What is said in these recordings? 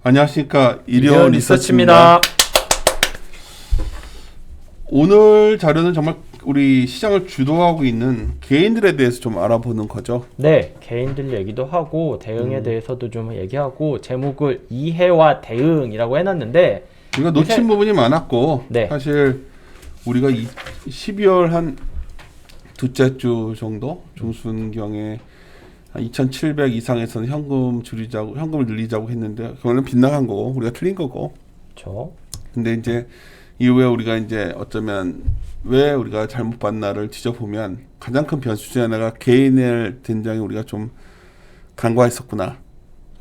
안녕하십니까. 일요 일요 리서치입니다. 오늘 자료는 정말 우리 시장을 주도하고 있는 개인들에 대해서 좀 알아보는 거죠. 네, 개인들 얘기도 하고 대응에 대해서도 좀 얘기하고 제목을 이해와 대응이라고 해놨는데 우리가 놓친 부분이 많았고 네. 사실 우리가 12월 한 둘째 주 정도 중순경에 2,700 이상에서는 현금을 늘리자고 했는데 그거는 빗나간 거고 우리가 틀린 거고. 그렇죠. 근데 이제 이후에 우리가 이제 어쩌면 왜 우리가 잘못 봤나를 지져보면 가장 큰 변수 중에 하나가 개인의 된장에 우리가 좀 간과했었구나,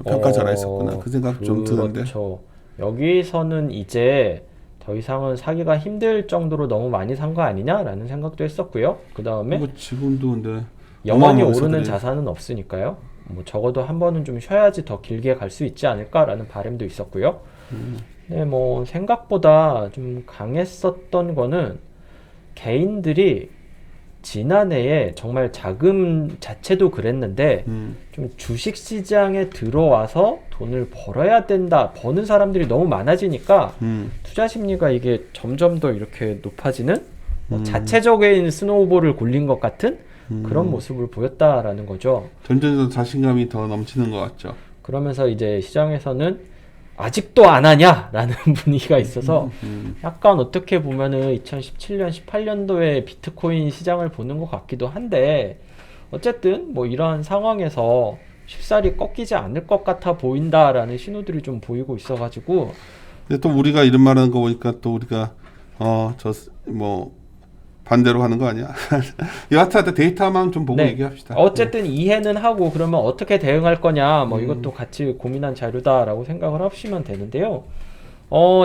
평가 잘했었구나, 그 생각 좀 드는데. 그렇죠. 여기서는 이제 더 이상은 사기가 힘들 정도로 너무 많이 산 거 아니냐라는 생각도 했었고요. 그 다음에 뭐 지금도 근데 영원히 어마어마한 오르는 회사들이- 자산은 없으니까요. 뭐 적어도 한 번은 좀 쉬어야지 더 길게 갈 수 있지 않을까라는 바람도 있었고요. 네, 뭐 생각보다 좀 강했었던 거는 개인들이 지난해에 정말 자금 자체도 그랬는데 좀 주식 시장에 들어와서 돈을 벌어야 된다, 버는 사람들이 너무 많아지니까 투자 심리가 이게 점점 더 이렇게 높아지는 뭐 자체적인 스노우볼을 굴린 것 같은 그런 모습을 보였다라는 거죠. 점점 자신감이 더 넘치는 것 같죠. 그러면서 이제 시장에서는 아직도 안 하냐라는 분위기가 있어서 약간 어떻게 보면은 2017년, 18년도에 비트코인 시장을 보는 것 같기도 한데 어쨌든 뭐 이러한 상황에서 쉽사리 꺾이지 않을 것 같아 보인다라는 신호들이 좀 보이고 있어가지고. 근데 또 우리가 이런 말하는 거 보니까 또 우리가 저 뭐 반대로 하는 거 아니야? 여하튼 데이터만 좀 보고 네. 얘기합시다. 어쨌든 이해는 하고 그러면 어떻게 대응할 거냐 뭐 이것도 같이 고민한 자료다라고 생각을 하시면 되는데요.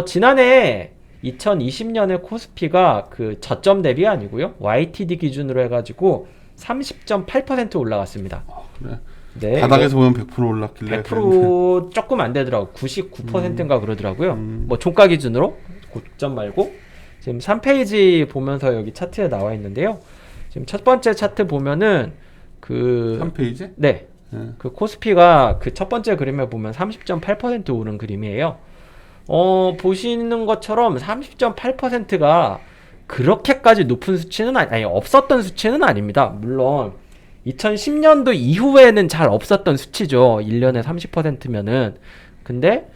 지난해 2020년에 코스피가 그 저점 대비 아니고요, YTD 기준으로 해가지고 30.8% 올라갔습니다. 그래. 네, 바닥에서 보면 100% 올랐길래 100% 조금 안 되더라고. 99%인가 그러더라고요. 뭐 종가 기준으로 고점 말고. 지금 3페이지 보면서 여기 차트에 나와 있는데요. 지금 첫 번째 차트 보면은 그 3페이지? 네. 그 코스피가 그 첫 번째 그림에 보면 30.8% 오른 그림이에요. 보시는 것처럼 30.8%가 그렇게까지 높은 수치는 아니, 없었던 수치는 아닙니다. 물론 2010년도 이후에는 잘 없었던 수치죠. 1년에 30%면은. 근데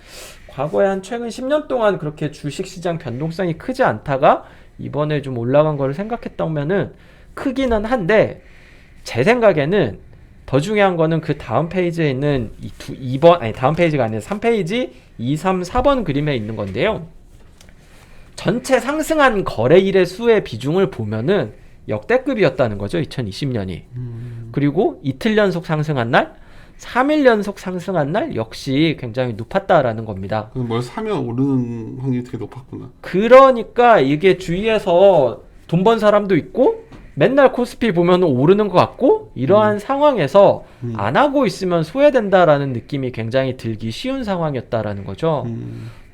과거에 한 최근 10년 동안 그렇게 주식시장 변동성이 크지 않다가 이번에 좀 올라간 거를 생각했다면은 크기는 한데, 제 생각에는 더 중요한 거는 그 다음 페이지에 있는 다음 페이지가 아니라 3페이지 2, 3, 4번 그림에 있는 건데요. 전체 상승한 거래일의 수의 비중을 보면은 역대급이었다는 거죠, 2020년이. 그리고 이틀 연속 상승한 날, 3일 연속 상승한 날 역시 굉장히 높았다라는 겁니다. 뭘 사면 오르는 확률이 되게 높았구나. 그러니까 이게 주위에서 돈 번 사람도 있고 맨날 코스피 보면 오르는 것 같고 이러한 상황에서 안 하고 있으면 소외된다라는 느낌이 굉장히 들기 쉬운 상황이었다라는 거죠.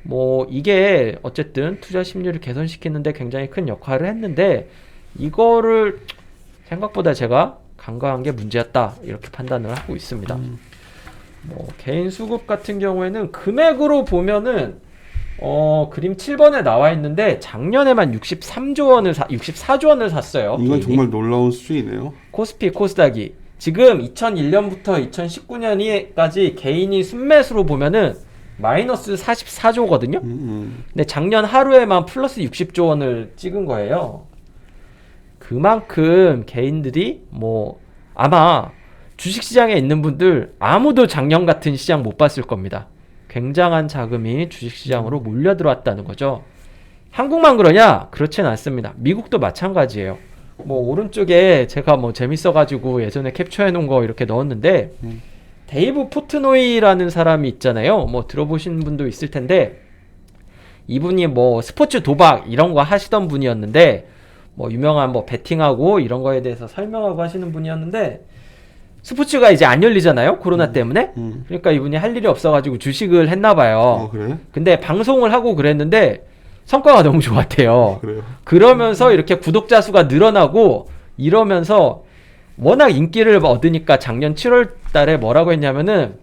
뭐 이게 어쨌든 투자 심리를 개선시키는데 굉장히 큰 역할을 했는데 이거를 생각보다 제가 간과한 게 문제였다, 이렇게 판단을 하고 있습니다. 뭐 개인 수급 같은 경우에는 금액으로 보면은 그림 7번에 나와 있는데 작년에만 64조 원을 샀어요. 이건 개인이. 정말 놀라운 수준이네요. 코스피 코스닥이 지금 2001년부터 2019년까지 개인이 순매수로 보면은 마이너스 44조거든요. 근데 작년 하루에만 플러스 60조 원을 찍은 거예요. 그만큼 개인들이 뭐 아마 주식시장에 있는 분들 아무도 작년 같은 시장 못 봤을 겁니다. 굉장한 자금이 주식시장으로 몰려들어왔다는 거죠. 한국만 그러냐? 그렇진 않습니다. 미국도 마찬가지예요. 뭐 오른쪽에 제가 뭐 재밌어가지고 예전에 캡처해 놓은 거 이렇게 넣었는데 데이브 포트노이라는 사람이 있잖아요. 뭐 들어보신 분도 있을 텐데 이분이 뭐 스포츠 도박 이런 거 하시던 분이었는데 뭐 유명한 뭐 베팅하고 이런 거에 대해서 설명하고 하시는 분이었는데 스포츠가 이제 안 열리잖아요, 코로나 때문에. 그러니까 이분이 할 일이 없어가지고 주식을 했나봐요. 그래? 근데 방송을 하고 그랬는데 성과가 너무 좋았대요. 그래요? 그러면서 이렇게 구독자 수가 늘어나고 이러면서 워낙 인기를 얻으니까 작년 7월 달에 뭐라고 했냐면은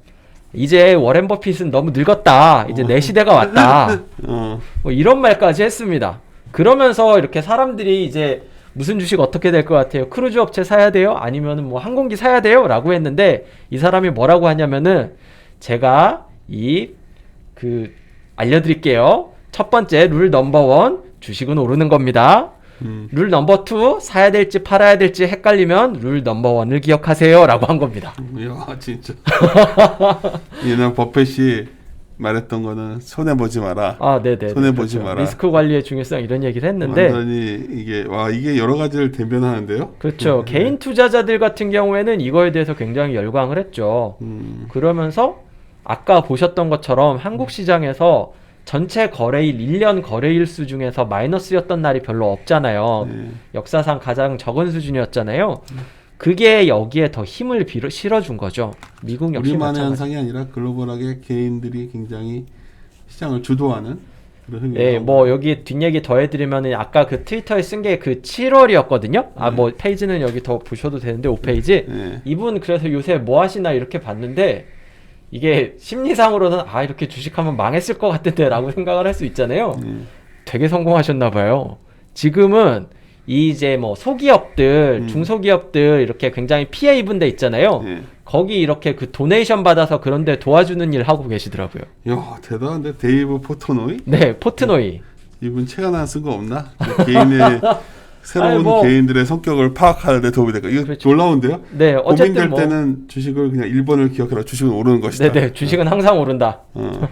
이제 워렌 버핏은 너무 늙었다. 이제 내 시대가 왔다. 어. 뭐 이런 말까지 했습니다. 그러면서 이렇게 사람들이 이제 무슨 주식 어떻게 될 것 같아요? 크루즈 업체 사야 돼요? 아니면 뭐 항공기 사야 돼요? 라고 했는데 이 사람이 뭐라고 하냐면은 제가 알려드릴게요. 첫 번째 룰 넘버 원 주식은 오르는 겁니다. 룰 넘버 투 사야 될지 팔아야 될지 헷갈리면 룰 넘버 원을 기억하세요. 라고 한 겁니다. 이야 진짜. 옛날 버펫이 말했던 거는 손해 보지 마라. 아, 네네. 손해 보지 마라. 리스크 관리의 중요성 이런 얘기를 했는데 완전히 이게 여러 가지를 대변하는데요. 그렇죠. 개인 투자자들 같은 경우에는 이거에 대해서 굉장히 열광을 했죠. 그러면서 아까 보셨던 것처럼 한국 시장에서 전체 거래일 1년 거래일 수 중에서 마이너스였던 날이 별로 없잖아요. 네. 역사상 가장 적은 수준이었잖아요. 그게 여기에 더 힘을 실어준 거죠. 미국 역시 우리만의 마찬가지. 현상이 아니라 글로벌하게 개인들이 굉장히 시장을 주도하는 그런 흥미가 네, 뭐 여기 뒷얘기 더 해드리면은 아까 그 트위터에 쓴 게 그 7월이었거든요. 아, 뭐 페이지는 여기 더 보셔도 되는데 5페이지. 네. 이분 그래서 요새 뭐 하시나 이렇게 봤는데 이게 심리상으로는 아 이렇게 주식하면 망했을 것 같은데 라고 생각을 할 수 있잖아요. 되게 성공하셨나 봐요. 지금은 이제 뭐 소기업들, 중소기업들 이렇게 굉장히 피해 입은 데 있잖아요. 네. 거기 이렇게 그 도네이션 받아서 그런데 도와주는 일 하고 계시더라고요. 야 대단한데 데이브 포토노이? 네, 포트노이. 이분 책 하나 쓴 거 없나? 개인의 새로운 아니, 뭐- 개인들의 성격을 파악하는 데 도움이 될까? 이거 그렇죠. 놀라운데요? 네, 어쨌든 고민될 뭐 때는 주식을 그냥 1번을 기억해라. 주식은 오르는 것이다. 네네, 주식은 항상 오른다. 어.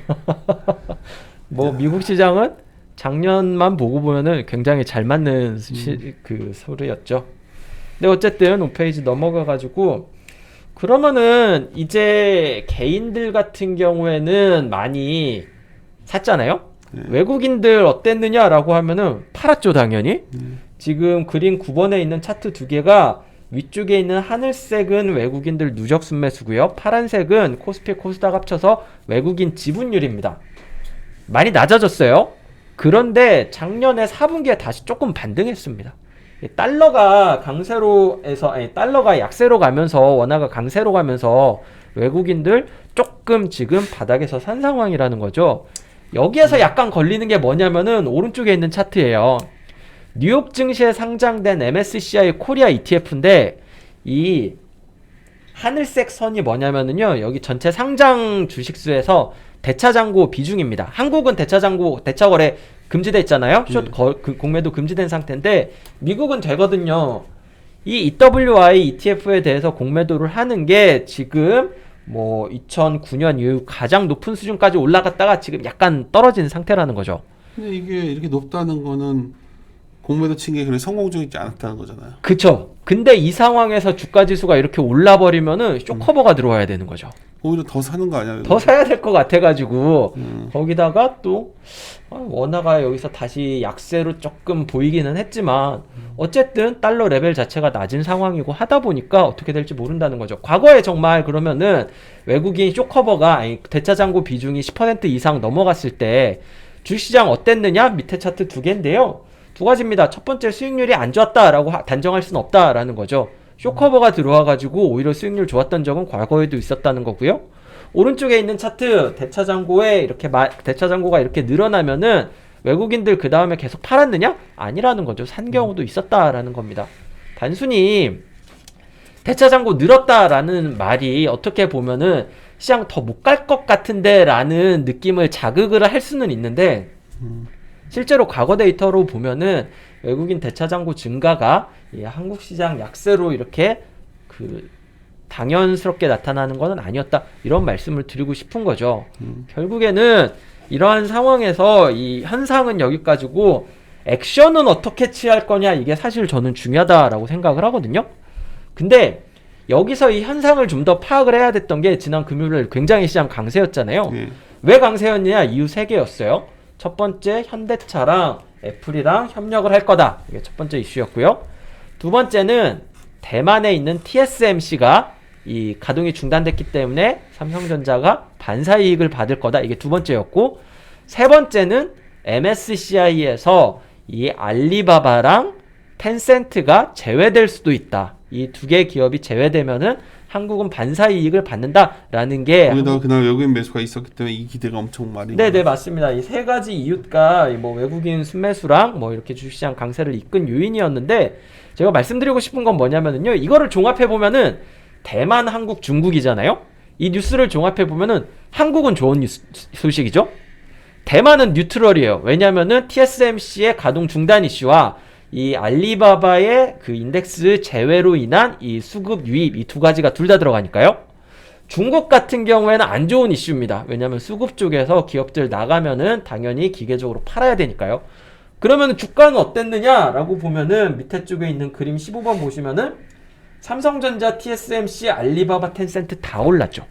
뭐 미국 시장은 작년만 보고 보면은 굉장히 잘 맞는 그 소리였죠. 근데 어쨌든 5페이지 넘어가가지고 그러면은 이제 개인들 같은 경우에는 많이 샀잖아요. 네. 외국인들 어땠느냐라고 하면은 팔았죠, 당연히. 지금 그림 9번에 있는 차트 두 개가 위쪽에 있는 하늘색은 외국인들 누적 순매수고요. 파란색은 코스피 코스닥 합쳐서 외국인 지분율입니다. 많이 낮아졌어요. 그런데 작년에 4분기에 다시 조금 반등했습니다. 달러가 달러가 약세로 가면서 원화가 강세로 가면서 외국인들 조금 지금 바닥에서 산 상황이라는 거죠. 여기에서 약간 걸리는 게 뭐냐면은 오른쪽에 있는 차트예요. 뉴욕 증시에 상장된 MSCI 코리아 ETF인데 이 하늘색 선이 뭐냐면은요. 여기 전체 상장 주식수에서 대차장고 비중입니다. 한국은 대차거래 금지돼 있잖아요. 공매도 금지된 상태인데 미국은 되거든요. 이 EWI ETF에 대해서 공매도를 하는 게 지금 뭐 2009년 이후 가장 높은 수준까지 올라갔다가 지금 약간 떨어진 상태라는 거죠. 근데 이게 이렇게 높다는 거는 공매도 친 게 그래 성공적이지 않았다는 거잖아요. 그쵸. 근데 이 상황에서 주가 지수가 이렇게 올라버리면은 쇼커버가 들어와야 되는 거죠. 오히려 더 사는 거 아니야? 더 사야 될 것 같아가지고 거기다가 또 원화가 여기서 다시 약세로 조금 보이기는 했지만 어쨌든 달러 레벨 자체가 낮은 상황이고 하다 보니까 어떻게 될지 모른다는 거죠. 과거에 정말 그러면은 외국인 쇼커버가 대차장고 비중이 10% 이상 넘어갔을 때 주시장 어땠느냐? 밑에 차트 두 개인데요. 두 가지입니다. 첫 번째 수익률이 안 좋았다라고 단정할 수는 없다라는 거죠. 쇼커버가 들어와가지고 오히려 수익률 좋았던 적은 과거에도 있었다는 거고요. 오른쪽에 있는 차트 대차장고가 이렇게 늘어나면은 외국인들 그 다음에 계속 팔았느냐? 아니라는 거죠. 산 경우도 있었다라는 겁니다. 단순히 대차장고 늘었다라는 말이 어떻게 보면은 시장 더 못 갈 것 같은데 라는 느낌을 자극을 할 수는 있는데 실제로 과거 데이터로 보면은 외국인 대차장고 증가가 한국 시장 약세로 이렇게 당연스럽게 나타나는 것은 아니었다. 이런 말씀을 드리고 싶은 거죠. 결국에는 이러한 상황에서 이 현상은 여기까지고 액션은 어떻게 취할 거냐 이게 사실 저는 중요하다라고 생각을 하거든요. 근데 여기서 이 현상을 좀 더 파악을 해야 됐던 게 지난 금요일 굉장히 시장 강세였잖아요. 왜 강세였냐? 이유 3개였어요. 첫 번째 현대차랑 애플이랑 협력을 할 거다. 이게 첫 번째 이슈였고요. 두 번째는 대만에 있는 TSMC가 이 가동이 중단됐기 때문에 삼성전자가 반사 이익을 받을 거다. 이게 두 번째였고, 세 번째는 MSCI에서 이 알리바바랑 텐센트가 제외될 수도 있다. 이 두 개 기업이 제외되면은 한국은 반사 이익을 받는다라는 게 거기다가 그날 외국인 매수가 있었기 때문에 이 기대가 엄청 많이. 네네 맞습니다. 이 세 가지 이유가 뭐 외국인 순매수랑 뭐 이렇게 주식시장 강세를 이끈 요인이었는데 제가 말씀드리고 싶은 건 뭐냐면은요. 이거를 종합해 보면은 대만, 한국, 중국이잖아요. 이 뉴스를 종합해 보면은 한국은 좋은 소식이죠. 대만은 뉴트럴이에요. 왜냐면은 TSMC의 가동 중단 이슈와 이 알리바바의 그 인덱스 제외로 인한 이 수급 유입 이 두 가지가 둘 다 들어가니까요. 중국 같은 경우에는 안 좋은 이슈입니다. 왜냐하면 수급 쪽에서 기업들 나가면은 당연히 기계적으로 팔아야 되니까요. 그러면 주가는 어땠느냐라고 보면은 밑에 쪽에 있는 그림 15번 보시면은 삼성전자, TSMC, 알리바바, 텐센트 다 올랐죠.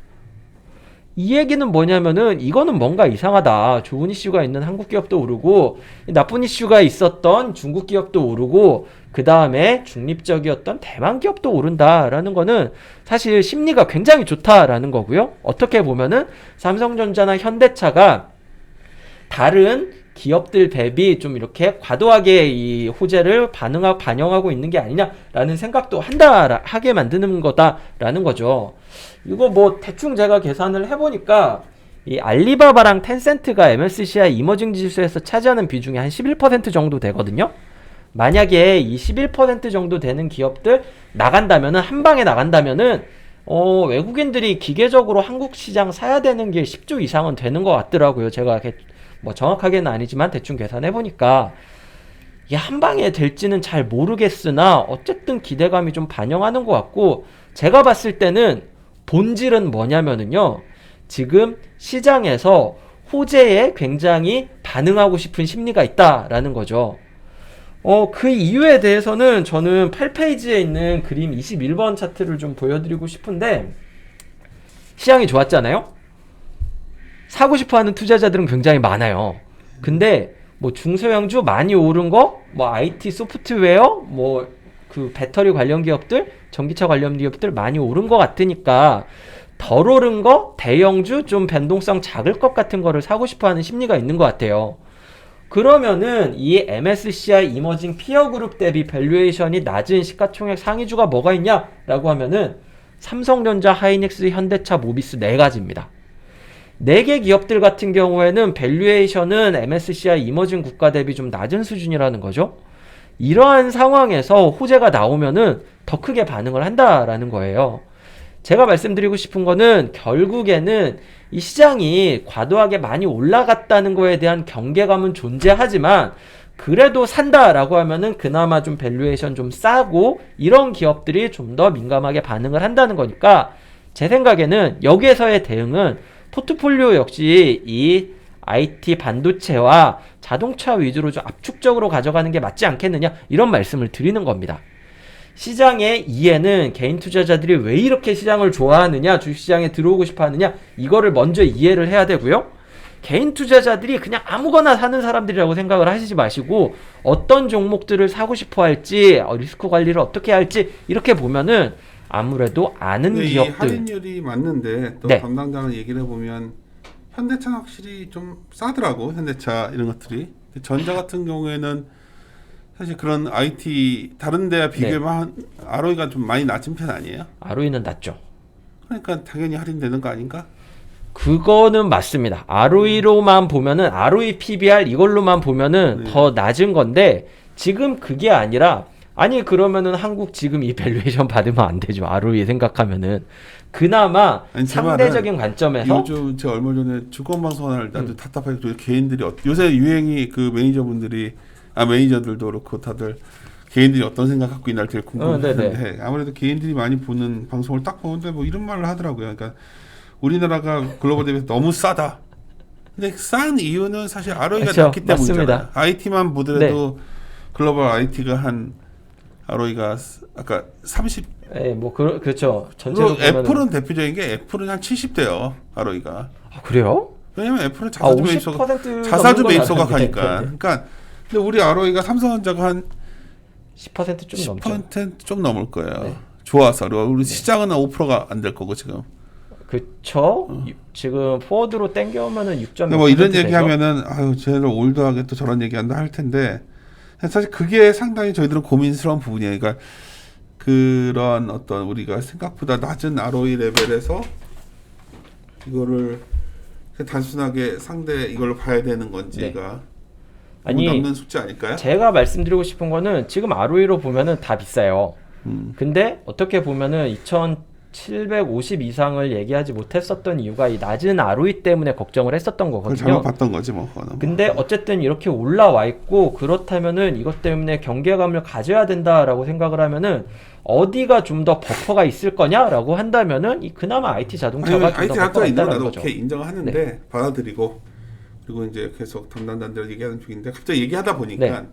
이 얘기는 뭐냐면은 이거는 뭔가 이상하다. 좋은 이슈가 있는 한국 기업도 오르고 나쁜 이슈가 있었던 중국 기업도 오르고 그 다음에 중립적이었던 대만 기업도 오른다라는 거는 사실 심리가 굉장히 좋다라는 거고요. 어떻게 보면은 삼성전자나 현대차가 다른 기업들 대비 좀 이렇게 과도하게 이 호재를 반영하고 있는 게 아니냐라는 생각도 하게 만드는 거다라는 거죠. 이거 뭐 대충 제가 계산을 해보니까 이 알리바바랑 텐센트가 MSCI 이머징 지수에서 차지하는 비중이 한 11% 정도 되거든요. 만약에 이 11% 정도 되는 기업들 나간다면은 한 방에 나간다면은 외국인들이 기계적으로 한국 시장 사야 되는 게 10조 이상은 되는 것 같더라고요. 제가 뭐 정확하게는 아니지만 대충 계산해 보니까 이게 한 방에 될지는 잘 모르겠으나 어쨌든 기대감이 좀 반영하는 것 같고 제가 봤을 때는 본질은 뭐냐면은요. 지금 시장에서 호재에 굉장히 반응하고 싶은 심리가 있다라는 거죠. 그 이유에 대해서는 저는 8페이지에 있는 그림 21번 차트를 좀 보여드리고 싶은데 시장이 좋았잖아요. 사고 싶어하는 투자자들은 굉장히 많아요. 근데 뭐 중소형주 많이 오른 거, 뭐 IT 소프트웨어, 뭐 그 배터리 관련 기업들, 전기차 관련 기업들 많이 오른 것 같으니까 덜 오른 거, 대형주 좀 변동성 작을 것 같은 거를 사고 싶어하는 심리가 있는 것 같아요. 그러면은 이 MSCI 이머징 피어 그룹 대비 밸류에이션이 낮은 시가총액 상위주가 뭐가 있냐라고 하면은 삼성전자, 하이닉스, 현대차, 모비스 네 가지입니다. 4개 기업들 같은 경우에는 밸류에이션은 MSCI 이머징 국가 대비 좀 낮은 수준이라는 거죠. 이러한 상황에서 호재가 나오면은 더 크게 반응을 한다라는 거예요. 제가 말씀드리고 싶은 거는 결국에는 이 시장이 과도하게 많이 올라갔다는 거에 대한 경계감은 존재하지만 그래도 산다라고 하면은 그나마 좀 밸류에이션 좀 싸고 이런 기업들이 좀 더 민감하게 반응을 한다는 거니까 제 생각에는 여기에서의 대응은 포트폴리오 역시 이 IT 반도체와 자동차 위주로 좀 압축적으로 가져가는 게 맞지 않겠느냐 이런 말씀을 드리는 겁니다. 시장의 이해는 개인 투자자들이 왜 이렇게 시장을 좋아하느냐 주식시장에 들어오고 싶어 하느냐 이거를 먼저 이해를 해야 되고요. 개인 투자자들이 그냥 아무거나 사는 사람들이라고 생각을 하시지 마시고 어떤 종목들을 사고 싶어 할지 리스크 관리를 어떻게 할지 이렇게 보면은 아무래도 아는 기업들 이 할인율이 맞는데 또 네. 담당자는 얘기를 해보면 현대차는 확실히 좀 싸더라고. 현대차 이런 것들이. 전자 같은 경우에는 사실 그런 IT 다른 데와 비교하면 ROE가 좀 많이 낮은 편 아니에요? ROE는 낮죠. 그러니까 당연히 할인되는 거 아닌가? 그거는 맞습니다. ROE로만 보면은 ROE, PBR 이걸로만 보면은 더 낮은 건데 지금 그게 아니라 아니 그러면은 한국 지금 이 밸류에이션 받으면 안 되죠. ROE 생각하면은 그나마 상대적인 관점에서 요즘 제가 얼마 전에 주권 방송을 할 때 아주 답답하게 개인들이 요새 유행이 그 매니저들도 그렇고 다들 개인들이 어떤 생각 갖고 있나 되게 궁금한데 아무래도 개인들이 많이 보는 방송을 딱 보는데 뭐 이런 말을 하더라고요. 그러니까 우리나라가 글로벌 대비해서 너무 싸다. 근데 싼 이유는 사실 ROE가 그렇죠, 낮기 때문이잖아요. 맞습니다. IT만 보더라도 글로벌 IT가 한 ROE가 아까 30. 뭐 그렇죠. 전체로 보면은 애플은 대표적인 게 애플은 한 70대요 ROE가. 그래요? 왜냐면 애플은 50% 자사주 넘는 매입소가 건 알았는데. 가니까. 그러니까 근데 우리 ROE가 삼성전자가 한 10% 좀 넘죠. 10% 좀 넘을 거예요. 좋아서 우리 시장은 한 5%가 안 될 거고 지금. 그쵸? 지금 포워드로 땡겨오면은 6.6%. 뭐 이런 얘기하면은 아유 쟤를 올드하게 또 저런 얘기한다 할 텐데 사실 그게 상당히 저희들은 고민스러운 부분이에요. 그러니까 그런 어떤 우리가 생각보다 낮은 ROE 레벨에서 이거를 단순하게 상대 이걸로 봐야 되는 건지가 아니, 남는 숙제 아닐까요? 제가 말씀드리고 싶은 거는 지금 ROE로 보면은 다 비싸요. 근데 어떻게 보면은 2,750 이상을 얘기하지 못했었던 이유가 이 낮은 ROE 때문에 걱정을 했었던 그걸 거거든요. 잘못 봤던 거지 뭐. 그거는 뭐. 근데 어쨌든 이렇게 올라와 있고 그렇다면은 이것 때문에 경계감을 가져야 된다라고 생각을 하면은 어디가 좀 더 버퍼가 있을 거냐라고 한다면은 그나마 IT 자동차가 좀 더 IT 버퍼가 자동차 있는 건 있다는 나도 거죠. 오케이 인정하는데 받아들이고 그리고 이제 계속 담당자들 얘기하는 중인데 갑자기 얘기하다 보니까 네.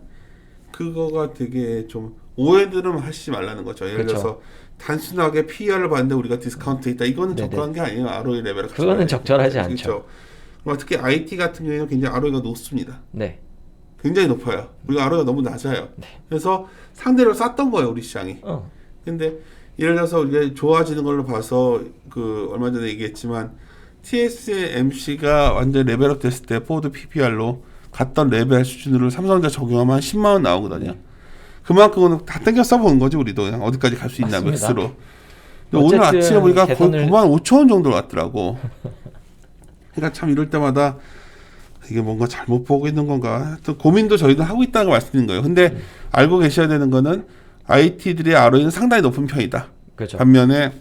그거가 되게 좀 오해들은 하시지 말라는 거죠. 예를 그렇죠. 들어서 단순하게 PER을 봤는데 우리가 디스카운트 있다. 이거는 네네. 적절한 게 아니에요. ROE 레벨을 그거는 적절하지 않죠. 그렇죠. 그리고 특히 IT 같은 경우에는 굉장히 ROE가 높습니다. 네. 굉장히 높아요. 우리가 ROE가 너무 낮아요. 그래서 상대를 쌌던 거예요, 우리 시장이. 근데 예를 들어서 우리가 좋아지는 걸로 봐서 그 얼마 전에 얘기했지만 TSMC가 완전 레벨업 됐을 때 포드 PPR로 갔던 레벨 수준으로 삼성전자 적용하면 한 10만 원 나오거든요. 그만큼은 다 땡겨 써보는 거지 우리도 그냥 어디까지 갈 수 있나 맞습니다. 맥스로. 근데 오늘 어쨌든 아침에 보니까 거의 개선을- 9만 5천 원 정도 왔더라고. 그러니까 참 이럴 때마다 이게 뭔가 잘못 보고 있는 건가 또 고민도 저희도 하고 있다는 걸 말씀드린 거예요. 근데 알고 계셔야 되는 거는 IT들의 ROE는 상당히 높은 편이다. 그렇죠. 반면에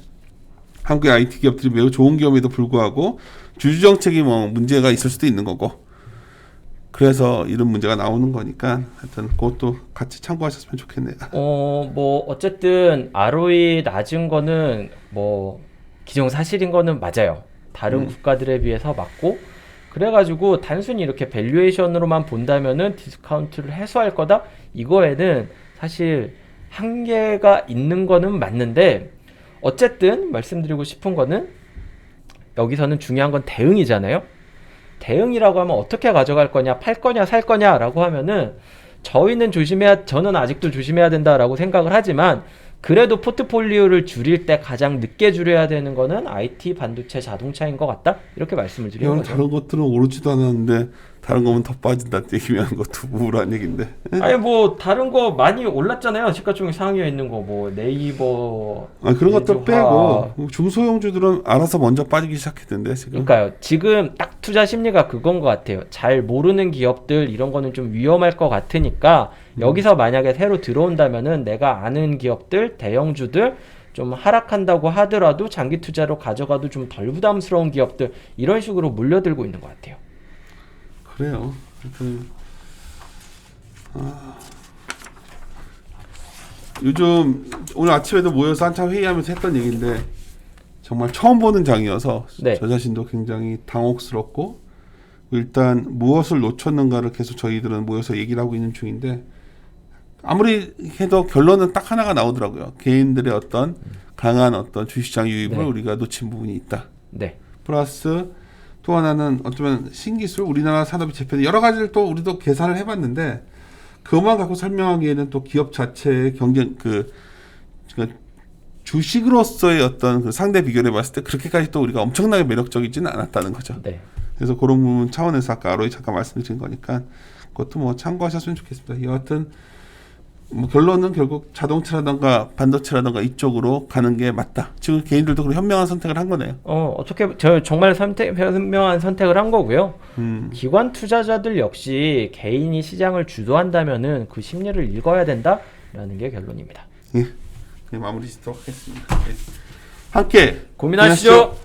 한국의 IT 기업들이 매우 좋은 기업에도 불구하고 주주 정책이 뭐 문제가 있을 수도 있는 거고 그래서 이런 문제가 나오는 거니까 하여튼 그것도 같이 참고하셨으면 좋겠네요. 뭐 어쨌든 ROE 낮은 거는 뭐 기정사실인 거는 맞아요. 다른 국가들에 비해서 맞고 그래가지고 단순히 이렇게 밸류에이션으로만 본다면은 디스카운트를 해소할 거다 이거에는 사실 한계가 있는 거는 맞는데 어쨌든 말씀드리고 싶은 거는 여기서는 중요한 건 대응이잖아요. 대응이라고 하면 어떻게 가져갈 거냐, 팔 거냐, 살 거냐라고 하면은 저는 아직도 조심해야 된다라고 생각을 하지만 그래도 포트폴리오를 줄일 때 가장 늦게 줄여야 되는 거는 IT, 반도체, 자동차인 것 같다? 이렇게 말씀을 드리는 이건 거죠. 다른 것들은 오르지도 않았는데 다른 거면 더 빠진다 얘기면 것도 우울한 얘기인데. 아니 뭐 다른 거 많이 올랐잖아요. 시가총액 상위에 있는 거 뭐 네이버, 그런 것들 예주화. 빼고 중소형주들은 알아서 먼저 빠지기 시작했던데 지금. 그러니까요. 지금 딱 투자 심리가 그건 것 같아요. 잘 모르는 기업들 이런 거는 좀 위험할 것 같으니까 여기서 만약에 새로 들어온다면은 내가 아는 기업들, 대형주들 좀 하락한다고 하더라도 장기 투자로 가져가도 좀 덜 부담스러운 기업들 이런 식으로 몰려들고 있는 것 같아요. 그래요. 하여튼 요즘 오늘 아침에도 모여서 한참 회의하면서 했던 얘기인데 정말 처음 보는 장이어서 네. 저 자신도 굉장히 당혹스럽고 일단 무엇을 놓쳤는가를 계속 저희들은 모여서 얘기를 하고 있는 중인데 아무리 해도 결론은 딱 하나가 나오더라고요. 개인들의 어떤 강한 어떤 주식시장 유입을 네. 우리가 놓친 부분이 있다. 네. 플러스 또 하나는 어쩌면 신기술 우리나라 산업의 재편 여러 가지를 또 우리도 계산을 해봤는데 그것만 갖고 설명하기에는 또 기업 자체의 경쟁 그러니까 주식으로서의 어떤 그 상대 비교를 해봤을 때 그렇게까지 또 우리가 엄청나게 매력적이지는 않았다는 거죠. 네. 그래서 그런 부분 차원에서 아까 ROE 잠깐 말씀드린 거니까 그것도 뭐 참고하셨으면 좋겠습니다. 여하튼 뭐 결론은 결국 자동차라든가 반도체라든가 이쪽으로 가는 게 맞다. 지금 개인들도 그런 현명한 선택을 한 거네요. 어떻게 저 정말 현명한 선택을 한 거고요. 기관 투자자들 역시 개인이 시장을 주도한다면은 그 심리를 읽어야 된다라는 게 결론입니다. 예, 마무리 짓도록 하겠습니다. 예. 함께 고민하시죠.